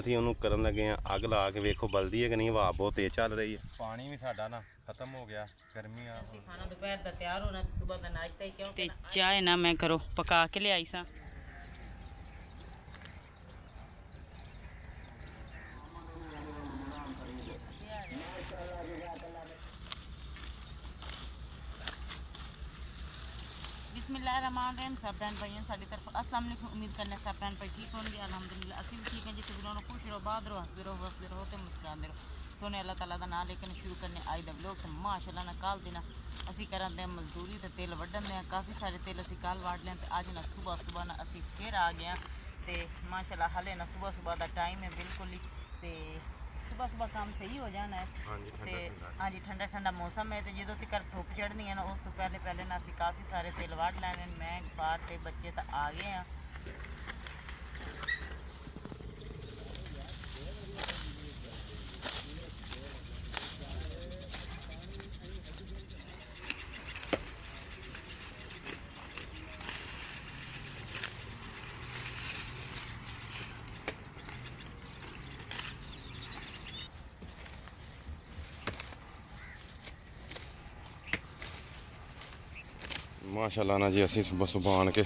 ਅਸੀਂ ਉਹਨੂੰ ਕਰਨ ਲੱਗੇ ਆ ਅੱਗ ਲਾ ਕੇ ਵੇਖੋ ਬਲਦੀ ਹੈ ਕਿ ਨਹੀਂ। ਹਵਾ ਬਹੁਤ ਤੇਜ਼ ਚੱਲ ਰਹੀ ਹੈ। ਪਾਣੀ ਵੀ ਸਾਡਾ ਨਾ ਖਤਮ ਹੋ ਗਿਆ। ਗਰਮੀ ਆ ਖਾਣਾ ਦੁਪਹਿਰ ਦਾ ਤਿਆਰ ਹੋਣਾ ਤੇ ਸਵੇਰ ਦਾ ਨਾਸ਼ਤਾ ਹੀ ਕਿਉਂ ਤੇ ਚਾਹ ਨਾ ਮੈਂ ਕਰੋ ਪਕਾ ਕੇ ਲਿਆਈ ਸਾਂ। बिस्मिल्लाहिर्रहमानिर्रहीम। सब बहन भाइयों साड़ी तरफ अस्सलाम वालेकुम। उम्मीद करने सब बहन भाई ठीक होंगे। अल्हम्दुलिल्लाह असी भी ठीक हैं। जिस दिनों खुश रहो बात रहो हंसते रहो वसते रहो तो मुस्कुराते रहो। सोने अल्लाह ताला का नाम लेकर शुरू करने आई द व्लॉग। तो माशाअल्लाह ना कल दिन असी कराते हैं मजदूरी तो तेल वड्डन दे काफ़ी सारे तेल असी कल वाड़ लें। तो अज ना सुबह सुबह ना असी फिर आ गए तो माशाअल्लाह हले ना सुबह सुबह का टाइम है बिल्कुल ही। तो सुबह सुबह काम सही हो जाना है। हाँ जी ठंडा ठंडा मौसम है। तो जो तक धुप चढ़नी है ना उस तो पहले ना असी काफ़ी सारे तेल वड़ लैने। मैं बाहर से बच्चे तो आ गए हैं। माशाल्लाह ना जी असी सुबह सुबह आन के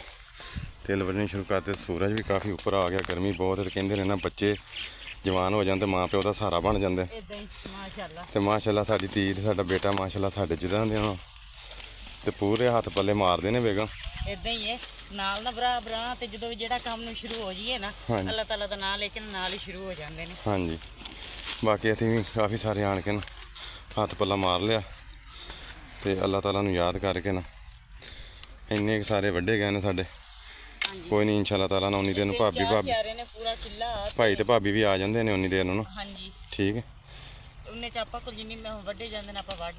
तेल वड़ने शुरू करते। सूरज भी काफ़ी उपर आ गया। गर्मी बहुत है। कहते ने ना बच्चे जवान हो जाते माँ प्यो का सहारा बन जाते। तो माशाल्लाह साडी धी ते साडा बेटा माशाल्लाह साडे जिदा दे ते पूरे हथ पल्ले मारते ने बेगम। इदां ही है नाल ना भरा भरा ते जदों भी जेड़ा काम नूं शुरू हो जाइए ना अल्लाह ताला दा नाम लेके नाल ही शुरू हो जांदे ने। हाँ जी बाकी असीं भी काफ़ी सारे आन के ना हथ पल्ला मार लिया ते अल्लाह ताला नूं याद करके ना इन्ने सारे वड्डे गए ने साडे। कोई नहीं इंशाअल्लाह ताला ना उन्नी देर नूं भाभी भाई ते भाभी भी आ जांदे ने उन्नी देर नूं ना। ठीक है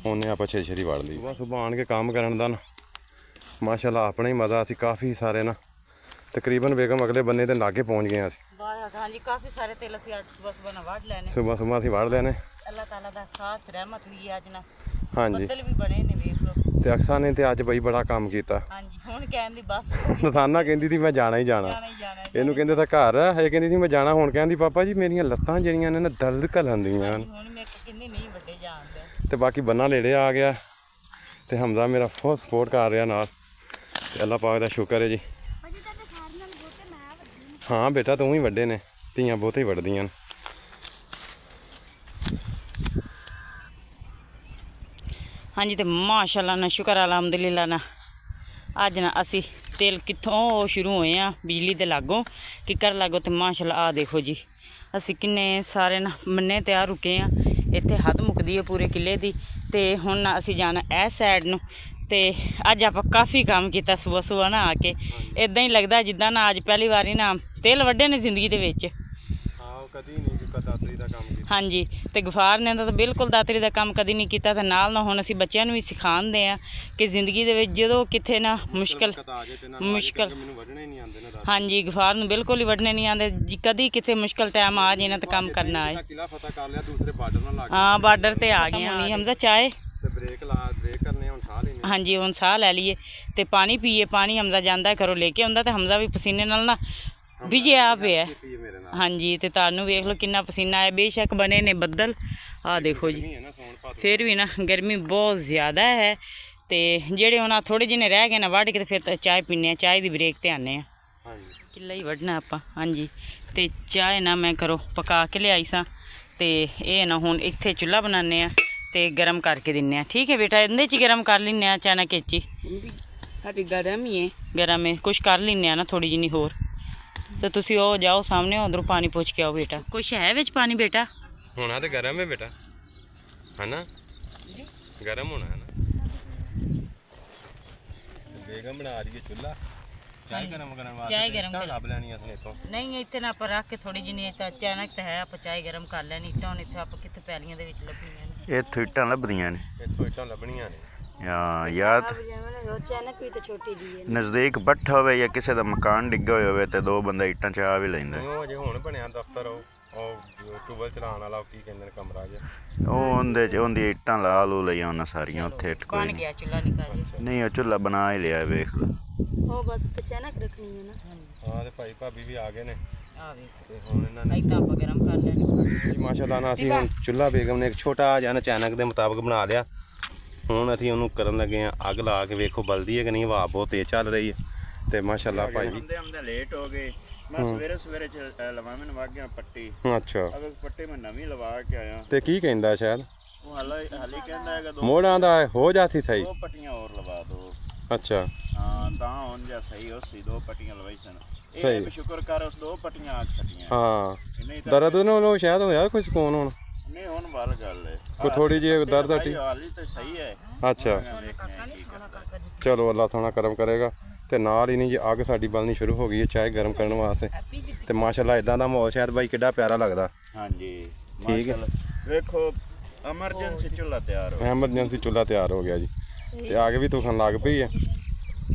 उन्हें आप छेती वड़ ली। सुबह सुबह आन के काम करन दा ना माशाअल्लाह अपना ही मज़ा। असी काफ़ी सारे ना तकरीबन बेगम अगले बन्ने ते लागे पहुँच गए। सुबह सुबह असी वड़ लेने। हाँ जी ते अक्सा ने ते अज बई बड़ा काम किया। नथाना कहती थी मैं जाना ही जाना। इनू कहते था घर हजे कहती थी मैं जाना। हुण कहती पापा जी मेरिया लत्तां जिहड़ियां ने ना दर्द घलन दियां। ते बाकी बन्ना नेड़े आ गया ते हमजा मेरा फुल सपोर्ट कर रहा नाल। अल्लाह पाक दा शुक्र है जी। हाँ बेटा तू ही वड्डे ने धियां बहुते ही वड्डदियां। हाँ जी तो माशाअल्लाह ना शुक्र अलहमदुलिल्लाह ना अज ना असी तेल कित्थों शुरू होए हैं बिजली दे लागों किकर लागो। तो माशाअल्लाह आ देखो जी असी किन्ने सारे ना मन्ने तैयार रुके हैं। इत्थे हद मुकदी है पूरे किले दी। ते हुण ना असी जाना इस साइड नूं। ते अज आप काफ़ी काम किया सुबह सुबह ना आके इदां ही लगता जिद्दां ना अज पहली बारी ना तेल वड्डे ने जिंदगी दे विच। हाँ जी तो गफार ने तो बिल्कुल दातरी का काम कभी नहीं किया। तो नाल ना हुण असीं बच्चों भी सिखाते हैं कि जिंदगी दे विच जदों कित्थे ना मुश्किल हाँ जी गफार नूं बिल्कुल ही वड्डने नहीं आते जी। कभी कित्थे मुश्किल टाइम आ जाए ना तो काम करना है। हाँ बार्डर ते आ गए होनी हमजा चाय। हाँ जी हुण साह लै लीए तो पानी पीए। पानी हमजा जांदा घरों लेके आउंदा तो हमजा भी पसीने नाल ना भिजिया पे है। हाँ जी तो तुहानूं वेख लो किन्ना पसीना आया। बेशक बने ने बदल आ देखो जी फिर भी ना गर्मी बहुत ज़्यादा है। तो जेड़े हुण थोड़े जिन्ने रह गए ना वढ़ के फिर चाय पीने चाय की ब्रेक ते आने किला ही वढ़ना आपां। हाँ जी तो चाय ना मैं करो पका के लियाई सां। ते ये ना हुण इत्थे चुल्हा बनाने आ ते गरम करके दिन्ने आ। ठीक है बेटा इहदे च गरम कर लैने आ चाइना केची गरम ही है गरम है कुछ कर लैने आ ना थोड़ी जिनी होर। तो तुसी ओ जाओ सामने उधरों पानी पूछ के आओ बेटा। कुछ है विच पानी बेटा होना तो गर्म है बेटा है ना गर्म होना है ना। बेगम बना रही है चूल्हा चाय गरम लब लैनी नहीं इतने ना आप रख के थोड़ी जिनी अचानक तो है आप चाय गरम कर लैनी। इट्टां हुण इत्थे आप कित्थे पैलियां दे विच लभणियां ने। इत्थों इट्टां लभदियां ने इट्टां लभणियां ने। याद नज़दीक बट्ठ होवे या किसी का मकान डिग्गा होवे तो दो बंदा इट्टां चाह भी लैंदा। जे हुण बनया दफ्तर ट्यूबल चलाने वाला की कहंदे कमरा जे उन्दी इट्टां ला लू लईआं उन्हां सारियां उत्थे कोई नहीं। वो चुल्हा बना ही लिया वेख लो। बस अचानक रखनी है ना। ਹਾਂ ਤੇ ਭਾਈ ਭਾਬੀ ਵੀ ਆ ਗਏ ਨੇ ਆ ਵੇਖੋ ਤੇ ਹੁਣ ਇਹਨਾਂ ਨੇ ਇਦਾਂ ਆਪਾਂ ਗਰਮ ਕਰ ਲੈਣੇ ਜੀ ਮਾਸ਼ਾਅੱਲਾ ਨਾਲ ਅਸੀਂ ਹੁਣ ਚੁੱਲ੍ਹਾ ਬੇਗਮ ਨੇ ਇੱਕ ਛੋਟਾ ਜਿਹਾ ਨਾ ਅਚਾਨਕ ਦੇ ਮੁਤਾਬਕ ਬਣਾ ਲਿਆ। ਹੁਣ ਅਸੀਂ ਉਹਨੂੰ ਕਰਨ ਲੱਗੇ ਆ ਅੱਗ ਲਾ ਕੇ, ਵੇਖੋ ਬਲਦੀ ਹੈ ਕਿ ਨਹੀਂ, ਹਵਾ ਬਹੁਤ ਤੇਜ਼ ਚੱਲ ਰਹੀ ਹੈ ਤੇ ਮਾਸ਼ਾਅੱਲਾ ਭਾਈ ਵੀ ਹੁੰਦੇ ਲੇਟ ਹੋ ਗਏ। ਮੈਂ ਸਵੇਰੇ ਲਵਾ ਮੈਨੂੰ ਵਗ ਗਿਆ ਪੱਟੀ। ਅੱਛਾ ਅਗਰ ਪੱਟੀ ਮੈਂ ਨਵੀਂ ਲਵਾ ਕੇ ਆਇਆ। ਤੇ ਕੀ ਕਹਿੰਦਾ ਸ਼ਾਇਦ ਉਹ ਹਾਲੇ ਕਹਿੰਦਾ ਹੈਗਾ ਮੋੜਾਂ ਦਾ ਹੋ ਜਾਤੀ ਸਹੀ। ਦੋ ਪੱਟੀਆਂ ਹੋਰ ਲਵਾ ਦੋ। ਅੱਛਾ ਹਾਂ ਤਾਂ ਹੁਣ ਜਾਂ ਸਹੀ ਹੋ ਸੀ, ਦੋ ਪੱਟੀਆਂ ਲਵਾਈ ਸਨ। ਸਹੀ। ਇਹ ਸ਼ੁਕਰ ਕਰ ਉਸ ਦੋ ਪੱਟੀਆਂ ਆ ਛੱਡੀਆਂ। ਹਾਂ ਨਹੀਂ ਤਾਂ ਦਰਦ ਨੂੰ ਸ਼ਾਇਦ ਹੋਇਆ ਕੋਈ ਸਕੂਨ ਹੁਣ ਨਹੀਂ ਹੁਣ ਵੱਲ ਗੱਲ ਹੈ ਕੋਈ ਥੋੜੀ ਜਿਹੀ ਦਰਦ ਹਟੀ। ਹਾਲੀ ਤਾਂ ਸਹੀ ਹੈ। ਅੱਛਾ ਚਲੋ ਅੱਲਾ ਥੋੜਾ ਕਰਮ ਕਰੇਗਾ। ਤੇ ਨਾਲ ਹੀ ਨਹੀਂ ਜੀ ਅੱਗ ਸਾਡੀ ਬਲਣੀ ਸ਼ੁਰੂ ਹੋ ਗਈ ਹੈ ਚਾਹ ਗਰਮ ਕਰਨ ਵਾਸਤੇ ਤੇ ਮਾਸ਼ਾਅੱਲਾ ਇਦਾਂ ਦਾ ਮਾਹੌਲ ਸ਼ਾਇਦ ਬਾਈ ਕਿੱਡਾ ਪਿਆਰਾ ਲੱਗਦਾ। ਹਾਂਜੀ ਠੀਕ ਹੈ। ਵੇਖੋ ਐਮਰਜੈਂਸੀ ਚੁੱਲ੍ਹਾ ਤਿਆਰ ਹੋ ਐਮਰਜੈਂਸੀ ਚੁੱਲ੍ਹਾ ਤਿਆਰ ਹੋ ਗਿਆ ਜੀ ਤੇ ਅੱਗ ਵੀ ਤੂਫਾਨ ਲੱਗ ਪਈ ਹੈ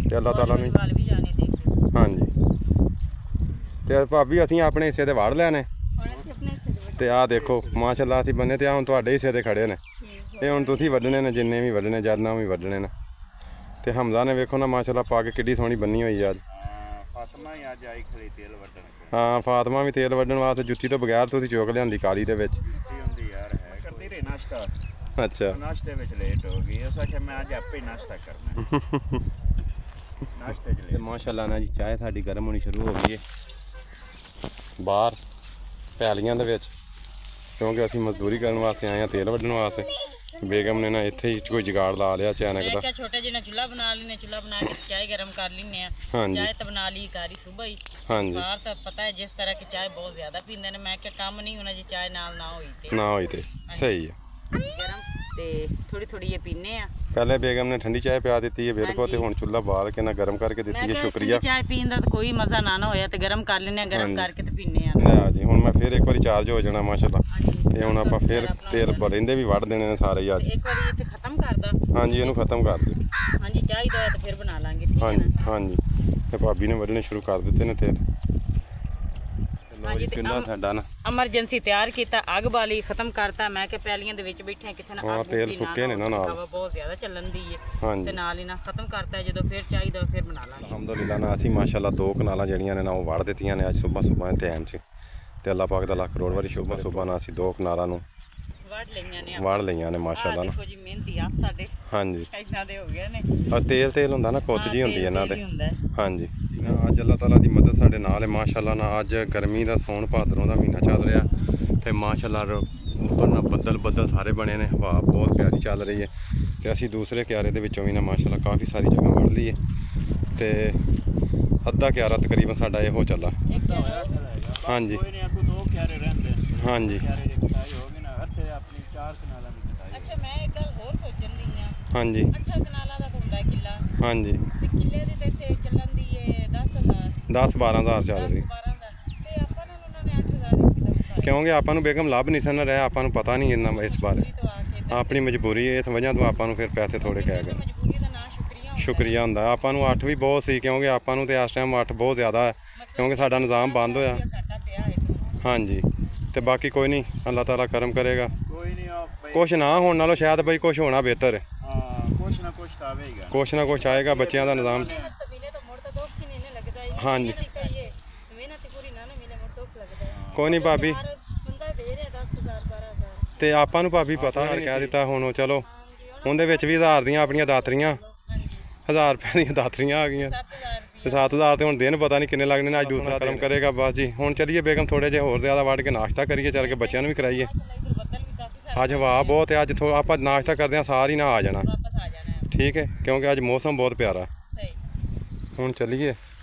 ਤੇ ਅੱਲਾਹ ਤਾਲਾ ਨੇ ਵਾਲ ਵੀ ਜਾਣੇ ਦੇਖੋ। ਹਾਂਜੀ ਤੇ ਭਾਬੀ ਅਸੀਂ ਆਪਣੇ ਹਿੱਸੇ ਦੇ ਵਾੜ ਲੈਣੇ ਤੇ ਆਹ ਦੇਖੋ ਮਾਸ਼ਾਅੱਲਾ ਅਸੀਂ ਬੰਨੇ ਤੇ ਆਹ ਹੁਣ ਤੁਹਾਡੇ ਹਿੱਸੇ ਦੇ ਖੜੇ ਨੇ। ਇਹ ਹੁਣ ਤੁਸੀਂ ਵੱਢਣੇ ਨੇ, ਜਿੰਨੇ ਵੀ ਵੱਢਣੇ ਜਰਨਾ ਵੀ ਵੱਢਣੇ ਨੇ। ਤੇ ਹਮਜ਼ਾ ਨੇ ਵੇਖੋ ਨਾ ਮਾਸ਼ਾਅੱਲਾ ਪਾ ਕੇ ਕਿੱਡੀ ਸੋਹਣੀ ਬੰਨੀ ਹੋਈ ਆ ਅੱਜ। ਫਾਤਮਾ ਹੀ ਅੱਜ ਆਈ ਖਲੀ ਤੇਲ ਵੱਢਣ। ਹਾਂ ਫਾਤਮਾ ਵੀ ਤੇਲ ਵੱਢਣ ਵਾਸਤੇ ਜੁੱਤੀ ਤੋਂ ਬਗੈਰ ਤੁਸੀਂ ਚੋਕ ਲਿਆਂਦੀ ਕਾਲੀ ਦੇ ਵਿੱਚ। ਕੀ ਹੁੰਦੀ ਯਾਰ ਹੈ ਕਰਦੀ ਰਹੀ ਨਾਸ਼ਤਾ। ਅੱਛਾ ਨਾਸ਼ਤੇ ਵਿੱਚ ਲੇਟ ਹੋ ਗਈ। ਇਸ ਆਖਿਆ ਮੈਂ ਅੱਜ ਆਪੇ ਹੀ ਨਾਸ਼ਤਾ ਕਰਨਾ। ਨਾਸ਼ਤੇ 'ਚ ਤੇ ਲੇਟ। ਮਾਸ਼ਾਅੱਲਾ ਨਾ ਜੀ ਚਾਹ ਸਾਡੀ ਗਰਮ ਹੋਣੀ ਸ਼ੁਰੂ ਹੋ ਗਈ ਹੈ ਬਾਹਰ ਪੈਲੀਆਂ ਦੇ ਵਿੱਚ, ਕਿਉਂਕਿ ਅਸੀਂ ਮਜ਼ਦੂਰੀ ਕਰਨ ਵਾਸਤੇ ਆਏ ਹਾਂ ਤੇਲ ਵੱਢਣ ਵਾਸਤੇ। ਬੇਗਮ ਨੇ ਨਾ ਇੱਥੇ ਹੀ ਕੋਈ ਜੁਗਾੜ ਲਾ ਲਿਆ ਅਚਾਨਕ ਦਾ। ਮੈਂ ਕਿਹਾ ਛੋਟਾ ਜਿਹਾ ਚੁੱਲ੍ਹਾ ਬਣਾ ਲੈਨੇ, ਚੁੱਲ੍ਹਾ ਬਣਾ ਕੇ ਚਾਹ ਗਰਮ ਕਰ ਲੈਨੇ ਆ। ਹਾਂਜੀ ਚਾਹ ਤਾਂ ਬਣਾ ਲਈ ਕਾਰੀ ਸੁਬਹ ਹੀ। ਹਾਂਜੀ ਬਾਹਰ ਤਾਂ ਪਤਾ ਹੈ ਜਿਸ ਤਰ੍ਹਾਂ ਕਿ ਚਾਹ ਬਹੁਤ ਜ਼ਿਆਦਾ ਪੀਂਦੇ ਨੇ। ਮੈਂ ਕਿਹਾ ਕੰਮ ਨਹੀਂ ਹੋਣਾ ਜੇ ਚਾਹ ਨਾਲ ਨਾ ਹੋਈ ਤੇ ਨਾ ਹੋਈ ਤੇ ਸਹੀ ਹੈ। ਗਰਮ ਤੇ ਥੋੜੀ ਥੋੜੀ ਇਹ ਪੀਨੇ ਆ। ਪਹਿਲੇ ਬੇਗਮ ਨੇ ਠੰਡੀ ਚਾਹ ਪਿਆ ਦਿੱਤੀ ਹੈ ਬਿਲਕੁਲ ਤੇ ਹੁਣ ਚੁੱਲ੍ਹਾ ਬਾਲ ਕੇ ਨਾ ਗਰਮ ਕਰਕੇ ਮੈਂ ਦਿੱਤੀ ਹੈ। ਕਿਹਾ ਸ਼ੁਕਰੀਆ। ਚਾਹ ਪੀਣ ਦਾ ਤਾਂ ਕੋਈ ਮਜ਼ਾ ਨਾ ਹੋਇਆ ਤੇ ਗਰਮ ਕਰ ਲੈਨੇ ਆ, ਗਰਮ ਕਰਕੇ ਤੇ ਪੀਨੇ ਆ। ਨਾ ਜੀ ਹੁਣ ਮੈਂ ਫਿਰ ਇੱਕ ਵਾਰੀ ਚਾਰਜ ਹੋ ਜਾਣਾ ਮਾਸ਼ਾਅੱਲਾ ਤੇ ਹੁਣ ਆਪਾਂ ਫਿਰ ਤੇਲ ਬਰਿੰਦੇ ਵੀ ਵੱਢ ਦੇਣੇ ਨੇ ਸਾਰੇ ਹੀ ਅੱਜ। ਇੱਕ ਵਾਰੀ ਇੱਥੇ ਖਤਮ ਕਰਦਾ। ਹਾਂਜੀ ਇਹਨੂੰ ਖਤਮ ਕਰ ਦਿਓ। ਹਾਂਜੀ ਚਾਹੀਦਾ ਹੈ ਤਾਂ ਫਿਰ ਬਣਾ ਲਾਂਗੇ। ਠੀਕ ਹੈ ਹਾਂਜੀ ਨਾ। ਹਾਂਜੀ ਤੇ ਭਾਬੀ ਨੇ ਵੱਢਣੇ ਸ਼ੁਰੂ ਕਰ ਦਿੱਤੇ ਨੇ ਤੇਲ। ਹਾਂਜੀ ਤੇ ਚੁੱਲ੍ਹਾ ਸਾਡਾ ਨਾ ਐਮਰਜੈਂਸੀ ਤਿਆਰ ਕੀਤਾ, ਅੱਗ ਬਾਲੀ ਖਤਮ ਕਰਤਾ। ਮੈਂ ਕਿ ਪੈਲੀਆਂ ਦੇ ਵਿੱਚ ਬੈਠੇ ਕਿੱਥੇ ਨਾ ਹਾਂ, ਅੱਗ ਤੇਲ ਬੁੱਝੀ ਸੁੱਕੇ ਨੇ ਨਾ ਨਾਲ। ਹਵਾ ਬਹੁਤ ਜ਼ਿਆਦਾ ਚੱਲਣ ਦੀ ਹੈ ਹਾਂਜੀ ਤੇ ਨਾਲ ਹੀ ਨਾ ਖਤਮ ਕਰਤਾ। ਜਦੋਂ ਫਿਰ ਚਾਹੀਦਾ ਫਿਰ ਬਣਾ ਲਾਂਗੇ। ਅਲਹਮਦੁਲਿਲਾ ਨਾ ਅਸੀਂ ਮਾਸ਼ਾਅੱਲਾ ਦੋ ਕਨਾਲਾਂ ਜਿਹੜੀਆਂ ਨੇ ਨਾ ਉਹ ਵੜ ਦਿੱਤੀਆਂ ਨੇ ਅੱਜ ਸਵੇਰ ਦੇ ਟਾਈਮ 'ਚ ਤੇ ਅੱਲਾਹ ਪਾਕ ਦਾ ਲੱਖ ਕਰੋੜ ਵਾਰੀ ਸ਼ੁਭਾ ਨਾ ਅਸੀਂ ਦੋ ਕਨਾਲਾਂ ਨੂੰ ਵੜ ਲਈਆਂ ਨੇ ਵੜ ਲਈਆਂ ਨੇ ਮਾਸ਼ਾਅੱਲਾ ਨਾ। ਦੇਖੋ ਜੀ ਮਿਹਨਤੀ ਹੱਥ ਸਾਡੇ ਹਾਂਜੀ ਇਦਾਂ ਦੇ ਹੋ ਗਏ ਨੇ। ਆ ਤੇਲ ਹੁੰਦਾ ਨਾ ਕੁੱਤ ਜੀ ਹੁੰਦੀ ਇਹਨਾਂ ਤੇਲ ਦੇ। ਹੀ ਹੁੰਦਾ ਹੈ। ਹਾਂਜੀ ਅੱਜ ਅੱਲਾਹ ਤਾਲਾ ਦੀ ਮਦਦ ਸਾਡੇ ਨਾਲ ਹੈ ਮਾਸ਼ਾਅੱਲਾ ਨਾ। ਅੱਜ ਗਰਮੀ ਦਾ ਸੌਣ ਭਾਦਰੋਂ ਦਾ ਮਹੀਨਾ ਚੱਲ ਰਿਹਾ ਤੇ ਮਾਸ਼ਾਅੱਲਾ ਉੱਪਰ ਨਾ ਬੱਦਲ ਸਾਰੇ ਬਣੇ ਨੇ, ਹਵਾ ਬਹੁਤ ਪਿਆਰੀ ਚੱਲ ਰਹੀ ਹੈ ਤੇ ਅਸੀਂ ਦੂਸਰੇ ਕਿਆਰੇ ਦੇ ਵਿੱਚੋਂ ਵੀ ਨਾ ਮਾਸ਼ਾਅੱਲਾ ਕਾਫੀ ਸਾਰੀ ਜਗ੍ਹਾ ਵੜ ਲਈ ਹੈ ਤੇ ਅੱਧਾ ਕਿਆਰਾ ਤਕਰੀਬਨ ਸਾਡਾ ਇਹੋ ਚੱਲਾ। ਹਾਂਜੀ ਕੋਈ ਨਹੀਂ ਆਪਕੋ ਦੋ ਕਿਆਰੇ ਰਹਿੰਦੇ। ਹਾਂਜੀ ਕਿਆਰੇ ਦੀ ਕਟਾਈ ਹੋ ਗਈ ਨਾ ਇੱਥੇ ਆਪਣੀ 4 ਕਨਾਲਾਂ ਦੀ ਕਟਾਈ। ਅੱਛਾ ਮੈਂ ਇੱਕ ਗੱਲ ਹੋਰ ਸੋਚਣ ਦੀ ਆ। ਹਾਂਜੀ 8 ਕਨਾਲਾਂ ਦਾ ਤਾਂ ਹੁੰਦਾ ਕਿੱਲਾ ਹਾਂਜੀ ਤੇ ਕਿੱਲੇ ਦੀ ਤੇ ਇੱਥੇ ਚੱਲਣ ਦੀ ਹੈ 10,000 10-12 ਹਜ਼ਾਰ ਚੱਲ ਰਹੀ 12 ਦਾ ਤੇ ਆਪਾਂ ਨੂੰ ਉਹਨਾਂ ਨੇ 8,000 ਵਿੱਚ ਦਿੱਤਾ। ਕਿਉਂਕਿ ਆਪਾਂ ਨੂੰ ਬੇਗਮ ਲੱਭ ਨਹੀਂ ਸਨ ਰਿਹਾ, ਆਪਾਂ ਨੂੰ ਪਤਾ ਨਹੀਂ ਇੰਨਾ ਇਸ ਬਾਰੇ। ਤੋਂ ਆ ਕੇ ਆਪਣੀ ਮਜਬੂਰੀ ਇਸ ਵਜ੍ਹਾ ਤੋਂ ਆਪਾਂ ਨੂੰ ਫਿਰ ਪੈਸੇ ਥੋੜੇ ਕਹਿ ਗਏ। ਮਜਬੂਰੀ ਦਾ ਨਾਂ ਸ਼ੁਕਰੀਆ ਹੁੰਦਾ। ਸ਼ੁਕਰੀਆ ਹੁੰਦਾ ਆਪਾਂ ਨੂੰ 8 ਵੀ ਬਹੁਤ ਸੀ ਕਿਉਂਕਿ ਆਪਾਂ ਨੂੰ ਤੇ ਇਸ ਟਾਈਮ 8 ਬਹੁਤ ਜ਼ਿਆਦਾ ਹੈ ਕਿਉਂਕਿ ਸਾਡਾ ਨਿਜ਼ਾਮ ਬੰਦ ਹੋਇਆ। ਘਾਟਾ ਪਿਆ ਹੈ। ਹਾਂਜੀ ਤੇ ਬਾਕੀ ਕੋਈ ਨਹੀਂ ਅੱਲਾਹ ਤਾਲਾ ਕਰਮ ਕਰੇਗਾ। ਕੋਈ ਨਹੀਂ ਆ ਬਈ। ਕੁਛ ਨਾ ਹੋਣ ਨਾਲੋਂ ਸ਼ਾਇਦ ਬਈ ਕੁਛ ਹੋਣਾ ਬਿਹਤਰ ਹੈ। ਹਾਂ ਕੁਛ ਨਾ ਕੁਛ ਤਾਂ ਆਵੇਗਾ। ਕੁਛ ਨਾ ਕੁਛ ਆਏਗਾ ਬੱਚਿਆਂ ਦਾ ਨਿਜ਼ਾਮ। ਮਹੀਨੇ ਤੋਂ ਮੁੜ ਤਾਂ ਦੁੱਖ ਹੀ ਨਹੀਂ ਲੱਗਦਾ ਹੈ। ਹਾਂਜੀ ਮਿਹਨਤ ਪੂਰੀ ਨਾ ਮਹੀਨੇ ਮੁੜ ਦੁੱਖ ਲੱਗਦਾ ਹੈ। ਕੋਈ ਨਹੀਂ ਭਾਬੀ ਬੰਦਾ ਦੇ ਰਿਹਾ 10,000 12,000 ਤੇ ਆਪਾਂ ਨੂੰ ਭਾਬੀ ਪਤਾ ਨਹੀਂ ਕਹਿ ਦਿੱਤਾ ਹੁਣ ਚਲੋ ਉਹਦੇ ਵਿੱਚ ਵੀ 1000 ਦੀਆਂ ਆਪਣੀਆਂ ਦਾਤਰੀਆਂ 1000 ਰੁਪਏ ਦੀਆਂ ਦਾਤਰੀਆਂ ਆ ਗਈਆਂ 7,000 ਤੇ 7000 ਤੇ ਹੁਣ ਦਿਨ ਪਤਾ ਨਹੀਂ ਕਿੰਨੇ ਲੱਗਣੇ ਨੇ। ਅੱਜ ਦੂਸਰਾ ਕਰਮ ਕਰੇਗਾ ਬਸ ਜੀ। ਹੁਣ ਚਲੀਏ ਬੇਗਮ ਥੋੜੇ ਜਿਹਾ ਹੋਰ ਜ਼ਿਆਦਾ ਵੱਢ ਕੇ ਨਾਸ਼ਤਾ ਕਰੀਏ, ਚੱਲ ਕੇ ਬੱਚਿਆਂ ਨੂੰ ਵੀ ਕਰਾਈਏ। ਇਧਰ ਬੱਦਲ ਵੀ ਕਾਫੀ ਸਾਰੇ ਅੱਜ ਹਵਾ ਬਹੁਤ ਹੈ। ਅੱਜ ਆਪਾਂ ਨਾਸ਼ਤਾ ਕਰਦੇ ਹਾਂ ਸਾਰ ਹੀ ਨਾ ਆ ਜਾਣਾ ਵਾਪਸ ਆ ਜਾਣਾ ਹੈ। ਠੀਕ ਹੈ ਕਿਉਂਕਿ ਅੱਜ ਮੌਸਮ ਬਹੁਤ ਪਿਆਰਾ। ਸਹੀ ਹੁਣ ਚੱਲੀਏ।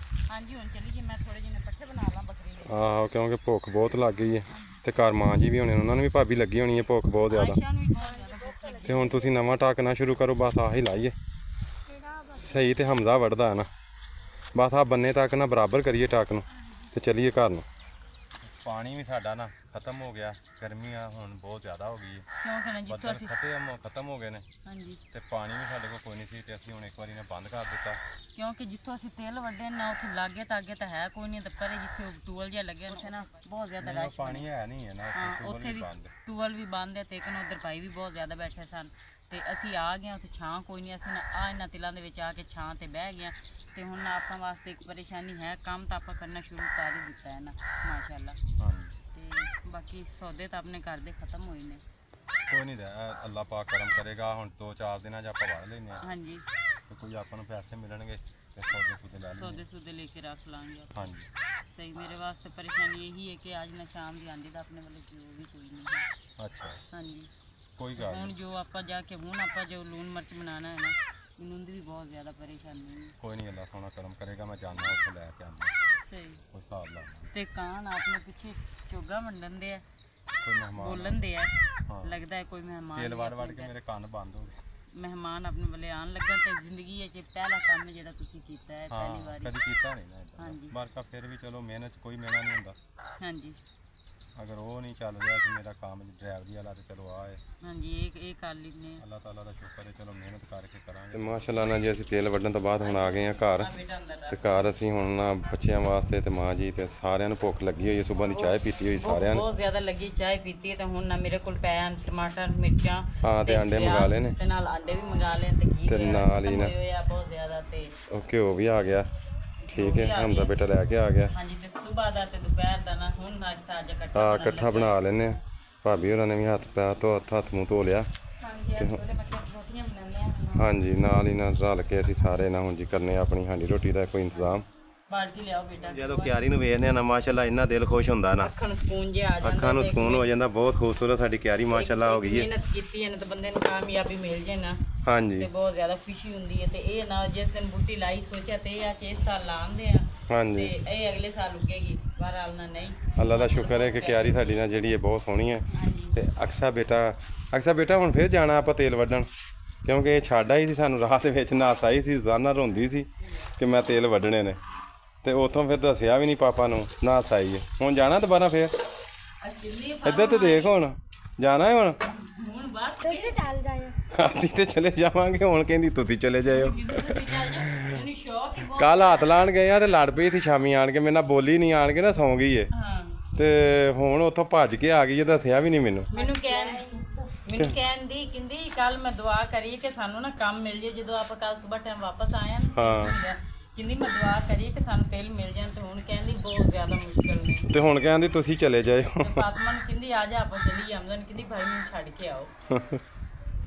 ਹਾਂਜੀ ਹੁਣ ਚੱਲੀਏ। ਮੈਂ ਥੋੜੇ ਜਿਹੇ ਪੱਠੇ ਬਣਾ ਲਾਂ ਬੱਕਰੀ ਦੇ। ਆਹੋ ਕਿਉਂਕਿ ਭੁੱਖ ਬਹੁਤ ਲੱਗ ਗਈ ਹੈ ਤੇ ਘਰ ਮਾਂ ਜੀ ਵੀ ਹੋਣੇ ਉਹਨਾਂ ਨੂੰ ਵੀ ਭਾਬੀ ਲੱਗੀ ਹੋਣੀ ਹੈ ਭੁੱਖ ਬਹੁਤ ਜ਼ਿਆਦਾ। ਆਇਸ਼ਾ ਨੂੰ ਵੀ ਬਹੁਤ ਜ਼ਿਆਦਾ ਭੁੱਖ ਲੱਗੀ। ਤੇ ਹੁਣ ਤੁਸੀਂ ਨਵਾਂ ਟਾਕਣਾ ਸ਼ੁਰੂ ਕਰੋ ਬਸ ਆਹੀ ਲਾਈਏ ਸਹੀ। ਤੇ ਹਮਜ਼ਾ ਵੜਦਾ ਹੈ ਨਾ ਬਸ ਆ ਬੰਨੇ ਤੱਕ ਨਾ ਬਰਾਬਰ ਕਰੀਏ ਟਾਕ ਨੂੰ ਤੇ ਚੱਲੀਏ ਘਰ ਨੂੰ। ਪਾਣੀ ਵੀ ਸਾਡਾ ਨਾ ਖਤਮ ਹੋ ਗਿਆ। ਗਰਮੀਆਂ ਹੁਣ ਬਹੁਤ ਜ਼ਿਆਦਾ ਹੋ ਗਈ ਹੈ। ਕਿਉਂਕਿ ਨਾ ਜਿੱਥੋਂ ਅਸੀਂ ਖਤਮ ਹੋ ਗਏ ਨੇ ਹਾਂਜੀ ਤੇ ਪਾਣੀ ਵੀ ਸਾਡੇ ਕੋਲ ਕੋਈ ਨਹੀਂ ਸੀ ਤੇ ਅਸੀਂ ਹੁਣ ਇੱਕ ਵਾਰੀ ਨੇ ਬੰਦ ਕਰ ਦਿੱਤਾ। ਕਿਉਂਕਿ ਜਿੱਥੋਂ ਅਸੀਂ ਤੇਲ ਵੱਢੇ ਨਾ ਉੱਥੇ ਲਾਗੇ ਤਾਂ ਅੱਗੇ ਤਾਂ ਹੈ ਕੋਈ ਨਹੀਂ ਤੇ ਪਰੇ ਜਿੱਥੇ ਟੂਲ ਜਿਹਾ ਲੱਗਿਆ ਉੱਥੇ ਨਾ ਬਹੁਤ ਜ਼ਿਆਦਾ ਰਸ਼ ਪਾਣੀ ਹੈ ਨਹੀਂ ਹੈ ਨਾ ਹਾਂ ਉੱਥੇ ਵੀ ਟੂਲ ਵੀ ਬੰਦ ਹੈ ਤੇ ਇੱਕ ਉਧਰ ਭਾਈ ਵੀ ਬਹੁਤ ਜ਼ਿਆਦਾ ਬੈਠੇ ਸਨ ਤੇ ਅਸੀਂ ਆ ਗਏ ਉੱਥੇ ਛਾਂ ਕੋਈ ਨਹੀਂ, ਅਸੀਂ ਆ ਇਹਨਾਂ ਤਿਲਾਂ ਦੇ ਵਿੱਚ ਆ ਕੇ ਛਾਂ ਤੇ ਬਹਿ ਗਏ ਤੇ ਹੁਣ ਆਪਾਂ ਵਾਸਤੇ ਇੱਕ ਪਰੇਸ਼ਾਨੀ ਹੈ, ਕੰਮ ਤਾਂ ਆਪਾਂ ਕਰਨਾ ਸ਼ੁਰੂ ਕਰ ਹੀ ਦਿੱਤਾ ਹੈ ਨਾ ਮਾਸ਼ਾਅੱਲਾ। ਹਾਂਜੀ ਤੇ ਬਾਕੀ ਸੌਦੇ ਤਾਂ ਆਪਣੇ ਘਰ ਦੇ ਖਤਮ ਹੋਏ ਨੇ। ਕੋਈ ਨਹੀਂ ਅੱਲਾਹ ਪਾਕ ਕਰਮ ਕਰੇਗਾ, ਹੁਣ 2-4 ਦਿਨਾਂ 'ਚ ਆਪਾਂ ਵੜ ਲੈਨੇ ਆ ਹਾਂਜੀ ਤੇ ਕੋਈ ਆਪਾਂ ਨੂੰ ਪੈਸੇ ਮਿਲਣਗੇ ਤੇ ਸੌਦੇ ਸੁਦੇ ਲੈ ਸੌਦੇ ਲੈਣੇ। ਸੂਦੇ ਲੈ ਕੇ ਰੱਖ ਲਾਂਗੇ ਆਪਾਂ। ਹਾਂਜੀ ਸਹੀ, ਮੇਰੇ ਵਾਸਤੇ ਪਰੇਸ਼ਾਨੀ ਇਹੀ ਹੈ ਕਿ ਅੱਜ ਨਾ ਸ਼ਾਮ ਦੀ ਆਂਦੀ ਤਾਂ ਆਪਣੇ ਵੱਲੋਂ ਜੋ ਵੀ ਕੋਈ ਨਹੀਂ ਹੈ। ਅੱਛਾ ਹਾਂਜੀ ਕੋਈ ਗੱਲ ਹੁਣ ਨਹੀਂ, ਜੋ ਆਪਾਂ ਜਾ ਕੇ ਹੁਣ ਆਪਾਂ ਜੋ ਲੂਣ ਮਿਰਚ ਬਣਾਉਣਾ ਹੈ ਨਾ, ਮੈਨੂੰ ਦੀ ਵੀ ਬਹੁਤ ਜ਼ਿਆਦਾ ਪਰੇਸ਼ਾਨੀ ਹੈ। ਕੋਈ ਨਹੀਂ ਅੱਲਾਹ ਸੋਹਣਾ ਕਰਮ ਕਰੇਗਾ, ਮੈਂ ਜਾਣਾ ਉੱਥੇ ਲੈ ਕੇ ਆਉਂਦਾ ਸਹੀ ਕੋਈ ਹਿਸਾਬ ਲਾ ਲਾਂਗੇ। ਤੇ ਕਾਨ ਆਪਣੇ ਪਿੱਛੇ ਚੋਗਾ ਵੰਡਣ ਦੇ ਆ, ਕੋਈ ਮਹਿਮਾਨ ਬੋਲਣ ਦੇ ਆ, ਹਾਂ। ਲੱਗਦਾ ਹੈ ਕੋਈ ਮਹਿਮਾਨ ਤੇਲ ਵੀ ਵੜ ਵੜ ਆਪਣੇ ਕੇ ਘਰ- ਮੇਰੇ ਕੰਨ ਬੰਦ ਹੋ ਗਏ। ਮਹਿਮਾਨ ਆਪਣੇ ਵੱਲੇ ਆਉਣ ਲੱਗਾ ਤੇ ਜ਼ਿੰਦਗੀ ਵਿੱਚ ਪਹਿਲਾ ਕੰਮ ਜਿਹੜਾ ਤੁਸੀਂ ਕੀਤਾ ਹੈ ਪਹਿਲੀ ਹਾਂ ਵਾਰੀ। ਕਦੀ ਕੀਤਾ ਨਹੀਂ ਨਾ ਇਦਾਂ ਹਾਂਜੀ। ਬਰਕਾ ਫਿਰ ਵੀ ਚਲੋ ਮਿਹਨਤ 'ਚ ਕੋਈ ਮੇਣਾ ਨਹੀਂ ਹੁੰਦਾ। ਹਾਂਜੀ ਅਗਰ ਉਹ ਨਹੀਂ ਚੱਲ ਰਿਹਾ ਸੀ ਮੇਰਾ ਕੰਮ ਡਰਾਈਵਰੀ ਵਾਲਾ ਤੇ ਚਲੋ ਆ ਹੈ ਹਾਂਜੀ ਇਹ ਕਰ ਲੈਂਦੇ ਆ। ਅੱਲਾਹ ਤਾਲਾ ਦਾ ਸ਼ੁਕਰ ਹੈ, ਚਲੋ ਮਿਹਨਤ ਕਰਕੇ ਕਰਾਂਗੇ। ਤੇ ਮਾਸ਼ਾਅੱਲਾ ਨਾਲ ਜੀ ਅਸੀਂ ਤੇਲ ਵੱਢਣ ਤੋਂ ਬਾਅਦ ਹੁਣ ਆ ਗਏ ਆ ਘਰ ਤੇ ਘਰ ਅਸੀਂ ਹੁਣ ਨਾ ਬੱਚਿਆਂ ਵਾਸਤੇ ਤੇ ਮਾਂ ਜੀ ਤੇ ਸਾਰਿਆਂ ਨੂੰ ਭੁੱਖ ਲੱਗੀ ਹੋਈ ਹੈ, ਸਵੇਰ ਦੀ ਚਾਹ ਪੀਤੀ ਹੋਈ ਸਾਰਿਆਂ ਨੇ। ਬਹੁਤ ਜ਼ਿਆਦਾ ਲੱਗੀ ਚਾਹ ਪੀਤੀ ਹੈ ਤੇ ਹੁਣ ਨਾ ਮੇਰੇ ਕੋਲ ਪਏ ਹਨ ਟਮਾਟਰ ਮਿਰਚਾਂ ਹਾਂ ਤੇ ਅੰਡੇ ਮੰਗਾ ਲਏ ਨੇ ਤੇ ਨਾਲ ਆਂਡੇ ਵੀ ਮੰਗਾ ਲਏ ਤੇ ਘੀ ਤੇ ਵਗੈਰਾ ਨਾਲ ਹੀ ਖਤਮ ਨਾ- ਹੋਏ ਹੋਏ ਆ ਬਹੁਤ ਜ਼ਿਆਦਾ ਤੇ ਉਹ ਘਿਓ ਵੀ ਆ ਗਿਆ, ਠੀਕ ਹੈ, ਹਮਦਾ ਬੇਟਾ ਲੈ ਕੇ ਆ ਗਿਆ। ਹਾਂਜੀ ਤੇ ਸਵੇਰ ਦਾ ਤੇ ਦੁਪਹਿਰ ਦਾ ਨਾ ਹੁਣ ਨਾਸ਼ਤਾ ਅੱਜ ਇਕੱਠਾ ਆ ਬਣਨ ਇਕੱਠਾ ਬਣਾ ਲੈਨੇ ਆ। ਭਾਬੀ ਹੋਰਾਂ ਨੇ ਵੀ ਹੱਥ ਮੂੰਹ ਧੋ ਲਿਆ। ਹਾਂਜੀ ਅੱਜ ਉਹਦੇ ਮਤਲਬ ਰੋਟੀਆਂ ਬਣਾਉਂਦੇ ਆ। ਹਾਂਜੀ ਨਾਲ ਹੀ ਨਾਲ ਰਲ ਕੇ ਅਸੀਂ ਸਾਰੇ ਨਾ ਹੁਣ ਜੀ ਕਰਨੇ ਆ ਆਪਣੀ ਹਾਂਡੀ ਰੋਟੀ ਦਾ ਕੋਈ ਇੰਤਜ਼ਾਮ। ਬਾਲਟੀ ਲਿਆਓ ਬੇਟਾ। ਜਦੋਂ ਕਿਆਰੀ ਨੂੰ ਵੇਖਦੇ ਆ ਨਾ ਮਾਸ਼ਾਅੱਲਾ ਇੰਨਾ ਦਿਲ ਖੁਸ਼ ਹੁੰਦਾ ਨਾ, ਅੱਖਾਂ ਨੂੰ ਸਕੂਨ ਜਿਹਾ ਆ ਜਾਂਦਾ। ਅੱਖਾਂ ਨੂੰ ਸਕੂਨ ਹੋ ਜਾਂਦਾ। ਬਹੁਤ ਖੂਬਸੂਰਤ ਸਾਡੀ ਕਿਆਰੀ ਮਾਸ਼ਾਅੱਲਾ ਹੋ ਗਈ ਹੈ। ਮਿਹਨਤ ਕੀਤੀ ਹੈ ਨਾ ਤੇ ਬੰਦੇ ਨੂੰ ਕਾਮਯਾਬੀ ਮਿਲ ਜੇ ਨਾ ਤੇ ਹਾਂਜੀ ਬਹੁਤ ਜ਼ਿਆਦਾ ਖੁਸ਼ੀ ਹੁੰਦੀ ਹੈ। ਤੇ ਇਹ ਨਾ ਜਿਸ ਦਿਨ ਬੂਟੀ ਲਾਈ ਸੋਚਿਆ ਤੇ ਇਹ ਆ ਕਿ ਇਸ ਸਾਲ ਲਾਉਂਦੇ ਆ ਤੇ ਹਾਂਜੀ ਇਹ ਅਗਲੇ ਸਾਲ ਉੱਗੇਗੀ, ਬਹਰਾਲ ਨਾ ਨਹੀਂ। ਅੱਲਾ ਦਾ ਸ਼ੁਕਰ ਹੈ ਕਿ ਕਿਆਰੀ ਸਾਡੀ ਨਾਲ ਜਿਹੜੀ ਹੈ ਬਹੁਤ ਸੋਹਣੀ ਹੈ। ਹਾਂਜੀ ਤੇ ਅਕਸਾ ਬੇਟਾ ਹੁਣ ਫਿਰ ਜਾਣਾ ਆਪਾਂ ਤੇਲ ਵੱਢਣ, ਕਿਉਂਕਿ ਇਹ ਛੱਡ ਆਈ ਸੀ ਸਾਨੂੰ ਰਾਹ ਦੇ ਵਿੱਚ, ਨੱਸ ਆਈ ਸੀ, ਜ਼ਾਨਾ ਰੋਂਦੀ ਸੀ ਕਿ ਮੈਂ ਤੇਲ ਵੱਢਣੇ ਨੇ ਤੇ ਉੱਥੋਂ ਫਿਰ ਦੱਸਿਆ ਵੀ ਨਹੀਂ ਪਾਪਾ ਨੂੰ, ਨੱਸ ਆਈ ਹੈ। ਹੁਣ ਜਾਣਾ ਦੁਬਾਰਾ ਫਿਰ ਅਚਲੀ ਇੱਧਰ ਤੇ ਦੇਖ, ਹੁਣ ਜਾਣਾ ਹੈ ਹੁਣ ਹੁਣ ਬਸ ਤੁਸੀਂ ਚੱਲ ਜਾਇਓ। ਅਸੀਂ ਤੇ ਚਲੇ ਜਾਵਾਂਗੇ, ਹੁਣ ਕਹਿੰਦੀ ਤੁਸੀਂ ਚਲੇ ਜਾਇਓ। ਤੁਸੀਂ ਚੱਲ ਜਾਓ, ਇਹਨੂੰ ਸ਼ੌਕ ਹੀ ਬਹੁਤ। ਕੱਲ ਹੱਥ ਲਾਣ ਗਏ ਆ ਤੇ ਲੜ ਪਈ ਸੀ ਸ਼ਾਮੀ ਆਣ ਕੇ, ਮੇਰੇ ਨਾਲ ਬੋਲੀ ਨਹੀਂ, ਆਣ ਕੇ ਨਾ ਸੌਂ ਗਈ ਏ ਹਾਂ ਤੇ ਹੁਣ ਉੱਥੋਂ ਭੱਜ ਕੇ ਆ ਗਈ, ਇਹ ਦੱਸਿਆ ਵੀ ਨਹੀਂ ਮੈਨੂੰ। ਮੈਨੂੰ ਕਹਿੰਦੀ ਕਹਿੰਦੀ ਕੱਲ ਮੈਂ ਦੁਆ ਕਰੀ ਕਿ ਸਾਨੂੰ ਨਾ ਕੰਮ ਮਿਲ ਜੇ ਜਦੋਂ ਆਪਾਂ ਕੱਲ ਸਵੇਰ ਟਾਈਮ ਵਾਪਸ ਆਏ ਆ ਨਾ। ਹਾਂ ਕਹਿੰਦੀ ਮੈਂ ਦੁਆ ਕਰੀ ਕਿ ਸਾਨੂੰ ਤੇਲ ਮਿਲ ਜਾਣ ਤੇ ਹੁਣ ਕਹਿੰਦੀ ਬਹੁਤ ਜ਼ਿਆਦਾ ਮੁਸ਼ਕਲ ਨੇ। ਤੇ ਹੁਣ ਕਹਿੰਦੀ ਤੁਸੀਂ ਚਲੇ ਜਾਇਓ। ਤੇ ਫਾਤਮਾ ਨੂੰ ਕਹਿੰਦੀ ਆ ਜਾ ਆਪਾਂ ਚਲੀ ਆਮਦਨ ਕਹਿੰਦੀ ਭਾਈ ਮੈਨੂੰ ਛੱਡ ਕੇ ਆਓ।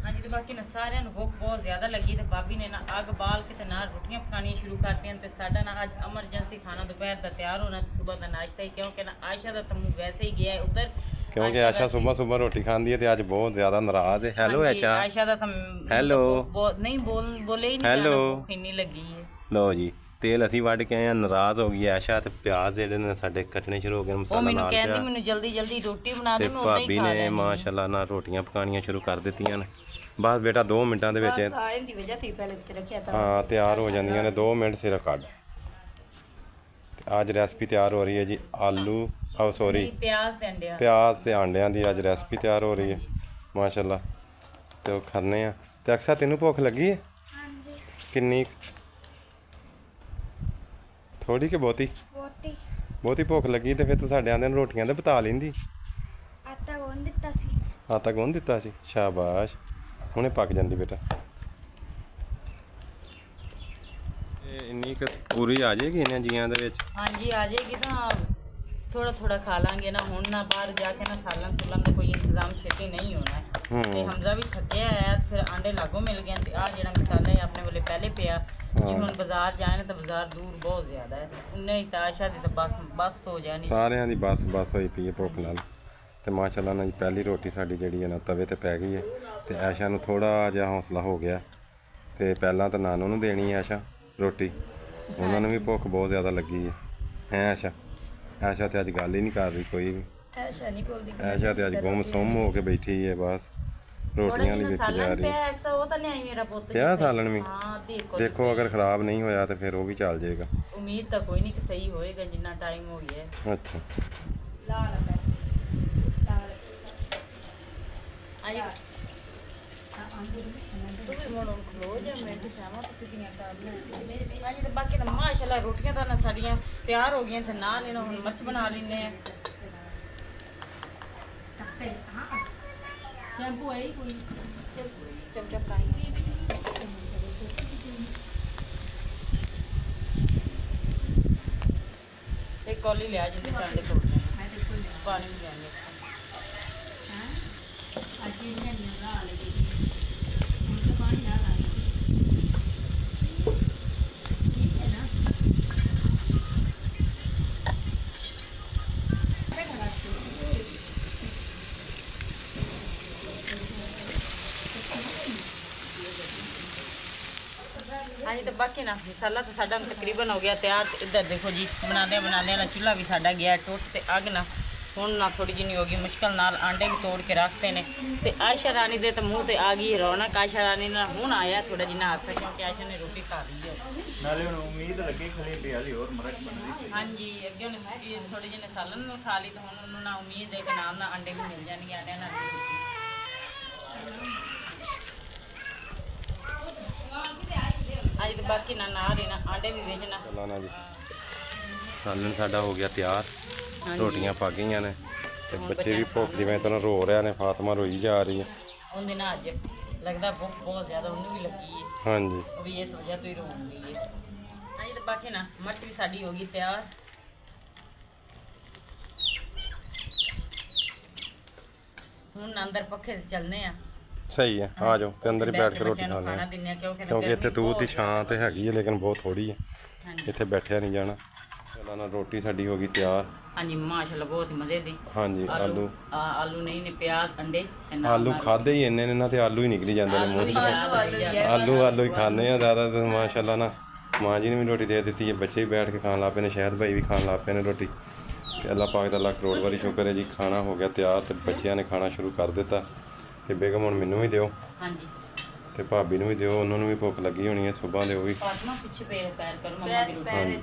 ਹਾਂਜੀ ਤੇ ਬਾਕੀ ਨਾ ਸਾਰਿਆਂ ਨੂੰ ਭੁੱਖ ਬਹੁਤ ਜ਼ਿਆਦਾ ਲੱਗੀ ਤੇ ਬਾਬੀ ਨੇ ਨਾ ਅੱਗ ਬਾਲ ਕੇ ਤੇ ਨਾਲ ਰੋਟੀਆਂ ਪਕਾਉਣੀਆਂ ਸ਼ੁਰੂ ਕਰਤੀਆਂ ਤੇ ਸਾਡਾ ਨਾ ਅੱਜ ਐਮਰਜੈਂਸੀ ਖਾਣਾ ਦੁਪਹਿਰ ਦਾ ਤਿਆਰ ਹੋਣਾ ਤੇ ਸਵੇਰ ਦਾ ਨਾਸ਼ਤਾ ਹੀ, ਕਿਉਂਕਿ ਨਾ ਆਇਸ਼ਾ ਦਾ ਤਮੂ ਵੈਸੇ ਹੀ ਗਿਆ ਹੈ ਉੱਧਰ। ਕਿਉਂਕਿ ਆਸ਼ਾ ਸਵੇਰ ਰੋਟੀ ਖਾਂਦੀ ਹੈ ਤੇ ਅੱਜ ਬਹੁਤ ਜ਼ਿਆਦਾ ਨਾਰਾਜ਼ ਹੈ। ਹੈਲੋ ਹਾਂਜੀ, ਆਸ਼ਾ। ਆਇਸ਼ਾ ਦਾ ਤਾਂ ਹੈਲੋ। ਨਹੀਂ ਬੋਲੇ ਹੀ ਨਹੀਂ ਹੈਲੋ। ਜਾਣਾ, ਭੁੱਖ ਇੰਨੀ ਲੱਗੀ ਹੈ। ਲਓ ਜੀ ਤੇਲ ਅਸੀਂ ਵੱਢ ਕੇ ਆਏ ਆ, ਨਾਰਾਜ਼ ਹੋ ਗਈ ਆਸ਼ਾ ਤੇ ਪਿਆਜ਼ ਜਿਹੜੇ ਨੇ ਸਾਡੇ ਕੱਟਣੇ ਸ਼ੁਰੂ ਹੋ ਗਏ, ਉਹ ਮਸਾਲਾ ਮੈਨੂੰ ਨਾਲ ਕਹਿੰਦੀ ਪਿਆ ਮੈਨੂੰ ਜਲਦੀ ਰੋਟੀ ਬਣਾ ਤੇ ਦੇ, ਮੈਂ ਉਦਾਂ ਹੀ ਭਾਬੀ ਖਾ ਨੇ ਲੈਣੀ। ਮਾਸ਼ਾਅੱਲਾ ਨਾਲ ਰੋਟੀਆਂ ਪਕਾਉਣੀਆਂ ਸ਼ੁਰੂ ਕਰ ਦਿੱਤੀਆਂ ਨੇ। ਬਸ ਬੇਟਾ 2 ਮਿੰਟਾਂ ਦੇ ਵਿੱਚ ਆਇਨ ਦੀ ਵਜ੍ਹਾ ਤੇ ਪਹਿਲੇ ਤੇ ਰੱਖਿਆ ਤਾਂ ਹਾਂ ਤਿਆਰ ਹੋ ਜਾਂਦੀਆਂ ਨੇ, 2 ਮਿੰਟ ਸਿਰ ਕੱਢ। ਤੇ ਅੱਜ ਰੈਸਪੀ ਤਿਆਰ ਹੋ ਰਹੀ ਹੈ ਜੀ ਆਲੂ ਸੌਰੀ ਪਿਆਜ਼ ਤੇ ਅੰਡਿਆਂ। ਪਿਆਜ਼ ਤੇ ਆਂਡਿਆਂ ਦੀ ਅੱਜ ਰੈਸਪੀ ਤਿਆਰ ਹੋ ਰਹੀ ਹੈ ਮਾਸ਼ਾਅੱਲਾ। ਤੇ ਉਹ ਖਾਣੇ ਆ। ਤੇ ਅਕਸਰ ਤੈਨੂੰ ਭੁੱਖ ਲੱਗੀ ਹੈ? ਹਾਂਜੀ ਕਿੰਨੀ? ਥੋੜੀ ਕਿ ਬਹੁਤੀ? ਬਹੁਤੀ ਭੁੱਖ ਲੱਗੀ ਤੇ ਫਿਰ ਤੂੰ ਸਾਡੇ ਆਂਦੇ ਨੂੰ ਰੋਟੀਆਂ ਤੇ ਬਤਾ ਲੈਂਦੀ। ਆਟਾ ਗੁੰਨ ਦਿੱਤਾ ਸੀ। ਆਟਾ ਗੁੰਨ ਦਿੱਤਾ ਸੀ, ਸ਼ਾਬਾਸ਼, ਹੁਣੇ ਪੱਕ ਜਾਂਦੀ ਬੇਟਾ। ਇਹ ਇੰਨੀ ਕੁ ਪੂਰੀ ਆ ਜਾਏਗੀ ਇਹਨਾਂ ਜੀਆਂ ਦੇ ਵਿੱਚ? ਹਾਂਜੀ ਆ ਜਾਏਗੀ ਤਾਂ ਥੋੜਾ ਖਾ ਲਾਂਗੇ ਨਾ। ਹੁਣ ਨਾ ਬਾਹਰ ਜਾ ਕੇ ਨਾ ਸਾਲਨ ਸੁਲਨ ਦਾ ਕੋਈ ਇੰਤਜ਼ਾਮ ਛੇਤੀ ਨਹੀਂ ਹੋਣਾ ਤੇ ਹਮਜ਼ਾ ਵੀ ਥੱਕਿਆ ਹੈ। ਫਿਰ ਆਂਡੇ ਲਾਗੋਂ ਮਿਲ ਗਏ ਤੇ ਆ ਜਿਹੜਾ ਮਸਾਲਾ ਹੈ ਆਪਣੇ ਵੱਲੇ ਪਹਿਲੇ ਪਿਆ। ਜੇ ਹੁਣ ਬਾਜ਼ਾਰ ਜਾਏ ਤਾਂ ਬਾਜ਼ਾਰ ਦੂਰ ਬਹੁਤ ਜ਼ਿਆਦਾ ਹੈ, ਨਹੀਂ ਤਾਂ ਆਸ਼ਾ ਦੀ ਤਾਂ ਬਸ ਹੋ ਜਾਣੀ। ਸਾਰਿਆਂ ਦੀ ਬਸ ਹੋਈ ਪਈ ਹੈ ਭੁੱਖ ਨਾਲ। ਤੇ ਮਾਸ਼ਾਅੱਲਾ ਨਾਲ ਜੀ ਪਹਿਲੀ ਰੋਟੀ ਸਾਡੀ ਜਿਹੜੀ ਹੈ ਨਾ ਤਵੇ ਤੇ ਪੈ ਗਈ ਹੈ ਤੇ ਆਸ਼ਾ ਨੂੰ ਥੋੜਾ ਜਿਹਾ ਹੌਸਲਾ ਹੋ ਗਿਆ। ਤੇ ਪਹਿਲਾਂ ਤਾਂ ਨਾਨੂ ਨੂੰ ਦੇਣੀ ਹੈ ਆਸ਼ਾ ਰੋਟੀ, ਉਹਨਾਂ ਨੂੰ ਵੀ ਭੁੱਖ ਬਹੁਤ ਜ਼ਿਆਦਾ ਲੱਗੀ ਹੈ ਆਸ਼ਾ? ਆਸ਼ਾ ਤੇ ਅੱਜ ਗੱਲ ਹੀ ਨਹੀਂ ਕਰ ਰਹੀ ਕੋਈ ਵੀ। ਐਸ਼ਾ ਨਹੀਂ ਬੋਲਦੀ। ਆਸ਼ਾ ਤੇ ਅੱਜ ਗੁੰਮ-ਸੁੰਮ ਹੋ ਕੇ ਬੈਠੀ ਹੈ, ਬਸ ਰੋਟੀਆਂ ਨਹੀਂ ਵੇਖੀ ਜਾ ਰਹੀ। ਉਹ ਤਾਂ ਲਿਆਈ ਮੇਰਾ ਪੁੱਤ ਪਿਆ ਸਾਲਣ ਵੀ? ਹਾਂ ਦੇਖੋ ਅਗਰ ਖਰਾਬ ਨਹੀਂ ਹੋਇਆ ਤੇ ਫਿਰ ਉਹ ਵੀ ਚੱਲ ਜਾਏਗਾ। ਉਮੀਦ ਤਾਂ ਕੋਈ ਨਹੀਂ ਕਿ ਸਹੀ ਹੋਏਗਾ ਜਿੰਨਾ ਟਾਈਮ ਹੋ ਗਿਆ ਹੈ। ਅੱਛਾ ਤੂੰ ਵੀ ਮੋੜੋਂ ਖਲੋ ਜਾ ਮਿੰਟ ਸ਼ਾਮਾਂ ਤੁਸੀਂ ਦੀਆਂ ਕਰ ਲੈ। ਹਾਂਜੀ ਤੇ ਬਾਕੀ ਤਾਂ ਮਾਸ਼ਾਅੱਲਾ ਰੋਟੀਆਂ ਤਾਂ ਨਾ ਸਾਡੀਆਂ ਤਿਆਰ ਹੋ ਗਈਆਂ ਤੇ ਨਾਲ ਇਹਨਾਂ ਹੁਣ ਮਿਰਚ ਬਣਾ ਲੈਂਦੇ ਆ। ਸ਼ੈਂਪੂ ਹੈ ਹੀ ਕੋਈ ਚਮਚਾ ਫਰਾਈ ਇੱਕ ਕੌਲੀ ਲਿਆ ਜਿੰਦੇ ਸਾਡੇ ਕੋਲ ਪਾਣੀ ਵੀ ਲਿਆਂਗੇ ਹਾਂਜੀ ਤੇ ਬਾਕੀ ਨਾ ਮਸਾਲਾ ਤਾਂ ਸਾਡਾ ਤਕਰੀਬਨ ਹੋ ਗਿਆ ਤਿਆਰ। ਤੇ ਇੱਧਰ ਦੇਖੋ ਜੀ ਬਣਾਉਂਦੇ ਨਾ ਚੁੱਲ੍ਹਾ ਵੀ ਸਾਡਾ ਗਿਆ ਟੁੱਟ ਤੇ ਅੱਗ ਨਾ ਹੁਣ ਨਾ ਥੋੜੀ ਜਿਹੀ ਹੋ ਗਈ ਮੁਸ਼ਕਲ ਨਾਲ ਆਂਡੇ ਵੀ ਤੋੜ ਕੇ ਰੱਖਦੇ ਨੇ। ਤੇ ਆਇਸ਼ਾ ਰਾਣੀ ਦੇ ਤਾਂ ਮੂੰਹ ਤੇ ਆ ਗਈ ਰੌਣਕ। ਆਇਸ਼ਾ ਰਾਣੀ ਨਾਲ ਹੁਣ ਆਇਆ ਥੋੜਾ ਜਿਹਾ ਹਾਸਾ ਕਿਉਂਕਿ ਆਇਸ਼ਾ ਨੇ ਰੋਟੀ ਖਾ ਲਈ ਹੈ। ਨਾਲੇ ਹੁਣ ਉਮੀਦ ਲੱਗੀ ਖਲੀ ਪਈ ਹਾਲੀ ਹੋਰ ਮਰਕ ਬਣਦੀ ਹਾਂਜੀ ਅੱਗੇ ਹੁਣ ਥੋੜੇ ਜਿਹੇ ਨੇ ਸਾਲਨ ਨੂੰ ਖਾ ਲਈ ਤਾਂ ਹੁਣ ਉਹਨੂੰ ਨਾ ਉਮੀਦ ਹੈ ਕਿ ਨਾਲ ਨਾ ਅੰਡੇ ਵੀ ਮਿਲ ਜਾਣਗੇ ਆਂਡਿਆਂ ਨਾਲ ਅੱਜ ਤੇ ਬਾਕੀ ਨਾ ਰਹੀ ਨਾ ਆਂਡੇ ਵੀ ਵੇਚਣਾ। ਚੱਲਾਂ ਨਾ ਜੀ ਸਾਲਨ ਸਾਡਾ ਹੋ ਗਿਆ ਤਿਆਰ। ਰੋਟੀਆਂ ਪੱਕ ਗਈਆਂ ਨੇ ਤੇ ਬੱਚੇ ਵੀ ਭੁੱਖ ਦੀ ਮੈਂ ਤਾਂ ਰੋ ਰਿਹਾ ਨੇ। ਫਾਤਮਾ ਰੋਈ ਜਾ ਰਹੀ ਹੈ। ਉਹਦੇ ਨਾਲ ਅੱਜ ਲੱਗਦਾ ਭੁੱਖ ਬਹੁਤ ਜ਼ਿਆਦਾ ਉਹਨੂੰ ਵੀ ਲੱਗੀ ਹੈ। ਹਾਂਜੀ ਉਹ ਵੀ ਇਸ ਵਜ੍ਹਾ ਤੋਂ ਹੀ ਰੋਂਦੀ ਹੈ। ਹਾਂਜੀ ਤੇ ਬਾਕੀ ਨਾ ਮਿਰਚ ਵੀ ਸਾਡੀ ਹੋ ਗਈ ਤਿਆਰ। ਹੁਣ ਅੰਦਰ ਪੱਖੇ 'ਚ ਚੱਲਨੇ ਆ। ਸਹੀ ਹੈ ਆ ਜਾਓ ਤੇ ਅੰਦਰ ਹੀ ਬੈਠ ਕੇ ਰੋਟੀ ਬੱਚਿਆਂ ਨੂੰ ਖਾਣੇ ਖਾਣਾ ਆ ਦਿੰਨੇ ਆ ਕਿਉਂਕਿ ਕਿਉਂਕਿ ਇੱਥੇ ਤੂਤ ਦੀ ਛਾਂ ਤੇ ਹੈਗੀ ਹੈ ਲੇਕਿਨ ਬਹੁਤ ਥੋੜੀ ਹੈ। ਹਾਂਜੀ ਇੱਥੇ ਬੈਠਿਆ ਨਹੀਂ ਜਾਣਾ। ਚੱਲਾਂ ਨਾ ਰੋਟੀ ਸਾਡੀ ਹੋ ਗਈ ਤਿਆਰ। ਹਾਂਜੀ ਮਾਸ਼ਾਅੱਲਾ ਬਹੁਤ ਹੀ ਮਜ਼ੇ ਦੀ। ਹਾਂਜੀ ਆਲੂ ਆਲੂ ਨਹੀਂ ਨੇ ਪਿਆਜ਼ ਅੰਡੇ ਤੇ ਨਾਲ ਆਲੂ ਖਾਦੇ ਹੀ ਇੰਨੇ ਨੇ ਨਾ ਤੇ ਆਲੂ ਹੀ ਨਿਕਲੀ ਜਾਂਦੇ ਨੇ ਮੂੰਹ 'ਚ। ਆਲੂ ਹੀ ਖਾਂਦੇ ਆ ਜ਼ਿਆਦਾ ਤੇ ਮਾਸ਼ਾਅੱਲਾ ਨਾ ਮਾਂ ਜੀ ਨੇ ਵੀ ਰੋਟੀ ਦੇ ਦਿੱਤੀ ਹੈ। ਬੱਚੇ ਵੀ ਬੈਠ ਕੇ ਖਾਣ ਲੱਗ ਪਏ ਨੇ। ਸ਼ਾਇਦ ਭਾਈ ਵੀ ਖਾਣ ਲੱਗ ਪਏ ਨੇ ਰੋਟੀ। ਤੇ ਅੱਲਾਹ ਪਾਕ ਦਾ ਲੱਖ ਕਰੋੜ ਵਾਰੀ ਸ਼ੁਕਰ ਹੈ ਜੀ। ਖਾਣਾ ਹੋ ਗਿਆ ਤਿਆਰ ਤੇ ਬੱਚਿਆਂ ਨੇ ਖਾਣਾ ਸ਼ੁਰੂ ਕਰ ਦਿੱਤਾ। ਤੇ ਬੇਗਮ ਹੁਣ ਮੈਨੂੰ ਵੀ ਦਿਓ ਹਾਂਜੀ ਤੇ ਭਾਬੀ ਨੂੰ ਵੀ ਦਿਓ। ਉਹਨਾਂ ਨੂੰ ਵੀ ਭੁੱਖ ਲੱਗੀ ਹੋਣੀ ਹੈ ਸੁਬਾਹ ਦੇ ਉਹ ਵੀ। ਫਾਤਮਾ ਪਿੱਛੇ ਪੈਰ ਕਰੋ ਮੰਮਾ ਦੀ ਰੋਟੀ। ਹਾਂਜੀ